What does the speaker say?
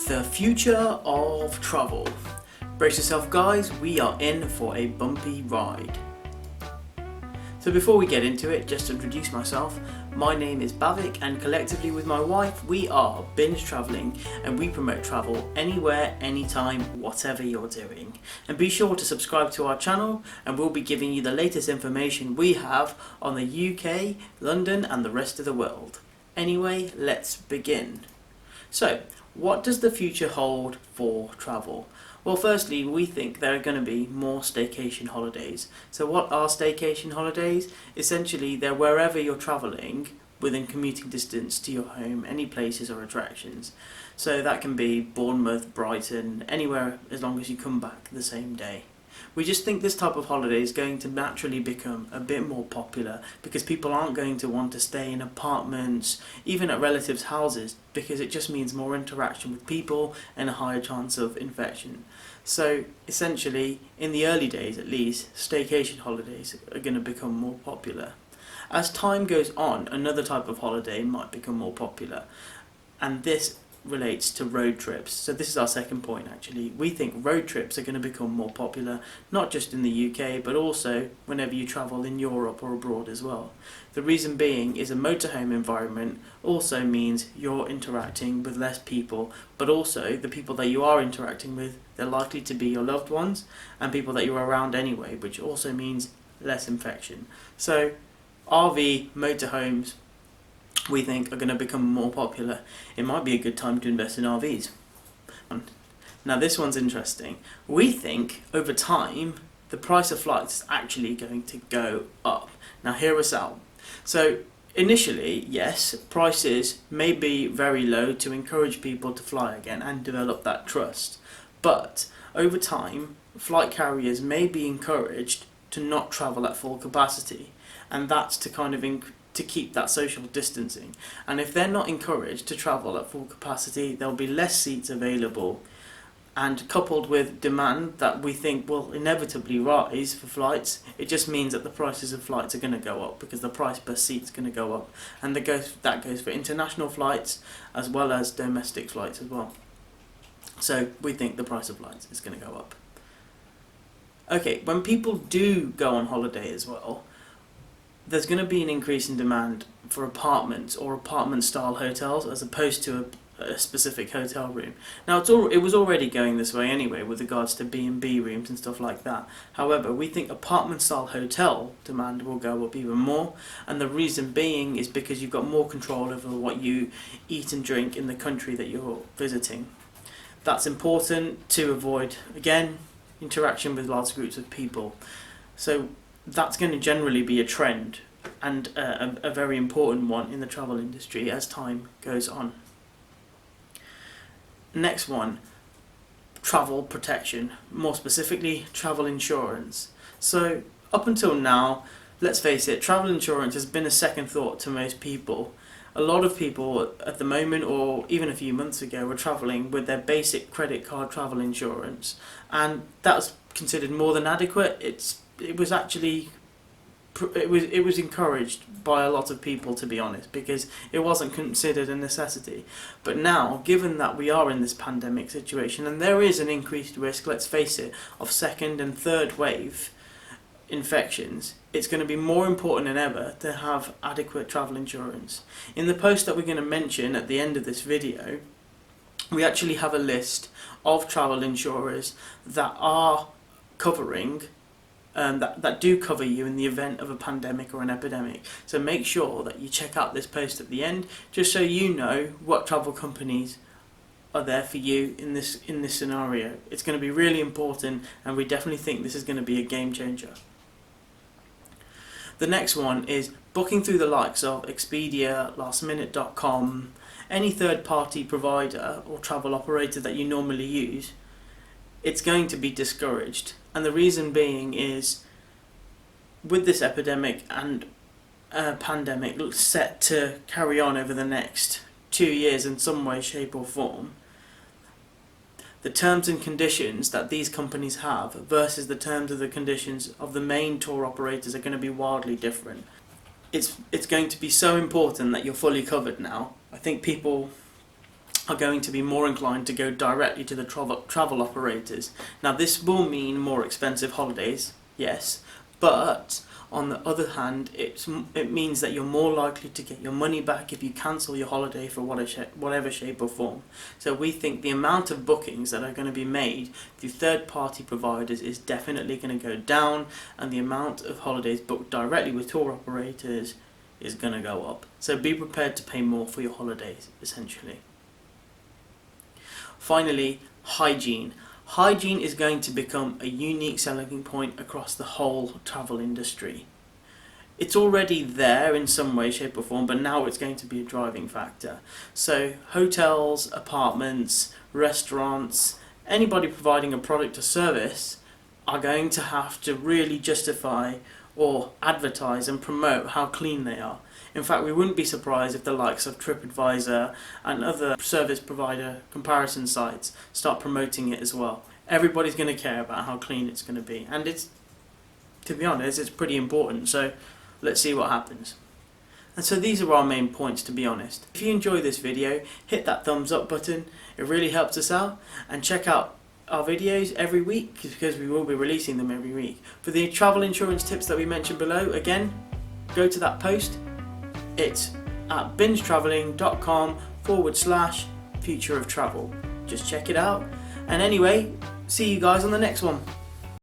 The future of travel. Brace yourself guys, we are in for a bumpy ride. So before we get into it, just to introduce myself, my name is Bavik and collectively with my wife we are Binge Travelling and we promote travel anywhere, anytime, whatever you're doing. And be sure to subscribe to our channel and we'll be giving you the latest information we have on the UK, London and the rest of the world. Anyway, let's begin. So, what does the future hold for travel? Well, firstly, we think there are going to be more staycation holidays. So what are staycation holidays? Essentially, they're wherever you're travelling within commuting distance to your home, any places or attractions. So that can be Bournemouth, Brighton, anywhere as long as you come back the same day. We just think this type of holiday is going to naturally become a bit more popular because people aren't going to want to stay in apartments, even at relatives' houses, because it just means more interaction with people and a higher chance of infection. So essentially, in the early days at least, staycation holidays are going to become more popular. As time goes on, another type of holiday might become more popular, and this relates to road trips. So this is our second point actually. We think road trips are going to become more popular, not just in the UK, but also whenever you travel in Europe or abroad as well. The reason being is a motorhome environment also means you're interacting with less people, but also the people that you are interacting with, they're likely to be your loved ones and people that you're around anyway, which also means less infection. So RV, motorhomes, we think are going to become more popular. It might be a good time to invest in RVs. Now this one's interesting. We think over time the price of flights is actually going to go up. Now hear us out. So initially, yes, prices may be very low to encourage people to fly again and develop that trust. But over time, flight carriers may be encouraged to not travel at full capacity, and that's to kind of to keep that social distancing. And if they're not encouraged to travel at full capacity, there'll be less seats available, and coupled with demand that we think will inevitably rise for flights, it just means that the prices of flights are going to go up because the price per seat is going to go up, and that goes for international flights as well as domestic flights as well. So we think the price of flights is going to go up. Okay, when people do go on holiday as well, there's going to be an increase in demand for apartments or apartment-style hotels as opposed to a specific hotel room. Now, it was already going this way anyway with regards to B&B rooms and stuff like that. However, we think apartment-style hotel demand will go up even more, and the reason being is because you've got more control over what you eat and drink in the country that you're visiting. That's important to avoid, again, interaction with large groups of people. So that's going to generally be a trend and a very important one in the travel industry as time goes on. Next one, travel protection, more specifically travel insurance. So up until now, let's face it, travel insurance has been a second thought to most people. A lot of people at the moment, or even a few months ago, were travelling with their basic credit card travel insurance, and that's considered more than adequate. It was encouraged by a lot of people, to be honest, because it wasn't considered a necessity. But now, given that we are in this pandemic situation and there is an increased risk, let's face it, of second and third wave infections, it's going to be more important than ever to have adequate travel insurance. In the post that we're going to mention at the end of this video, we actually have a list of travel insurers that are covering that do cover you in the event of a pandemic or an epidemic. So make sure that you check out this post at the end, just so you know what travel companies are there for you in this scenario. It's going to be really important, and we definitely think this is going to be a game changer. The next one is booking through the likes of Expedia, lastminute.com, any third-party provider or travel operator that you normally use. It's going to be discouraged, and the reason being is with this epidemic and pandemic set to carry on over the next 2 years in some way, shape or form, the terms and conditions that these companies have versus the terms of the conditions of the main tour operators are going to be wildly different. It's going to be so important that you're fully covered now. I think people are going to be more inclined to go directly to the travel operators. Now this will mean more expensive holidays, yes, but on the other hand, it means that you're more likely to get your money back if you cancel your holiday for whatever shape or form. So we think the amount of bookings that are going to be made through third-party providers is definitely going to go down, and the amount of holidays booked directly with tour operators is going to go up. So be prepared to pay more for your holidays, essentially. Finally, hygiene. Hygiene is going to become a unique selling point across the whole travel industry. It's already there in some way, shape or form, but now it's going to be a driving factor. So hotels, apartments, restaurants, anybody providing a product or service are going to have to really justify or advertise and promote how clean they are. In fact, we wouldn't be surprised if the likes of TripAdvisor and other service provider comparison sites start promoting it as well. Everybody's going to care about how clean it's going to be, and it's, to be honest, it's pretty important, so let's see what happens. And so these are our main points, to be honest. If you enjoy this video, hit that thumbs up button, it really helps us out, and check out our videos every week because we will be releasing them every week. For the travel insurance tips that we mentioned below, again, go to that post. It's at bingetraveling.com/future of travel. Just check it out. And anyway, see you guys on the next one.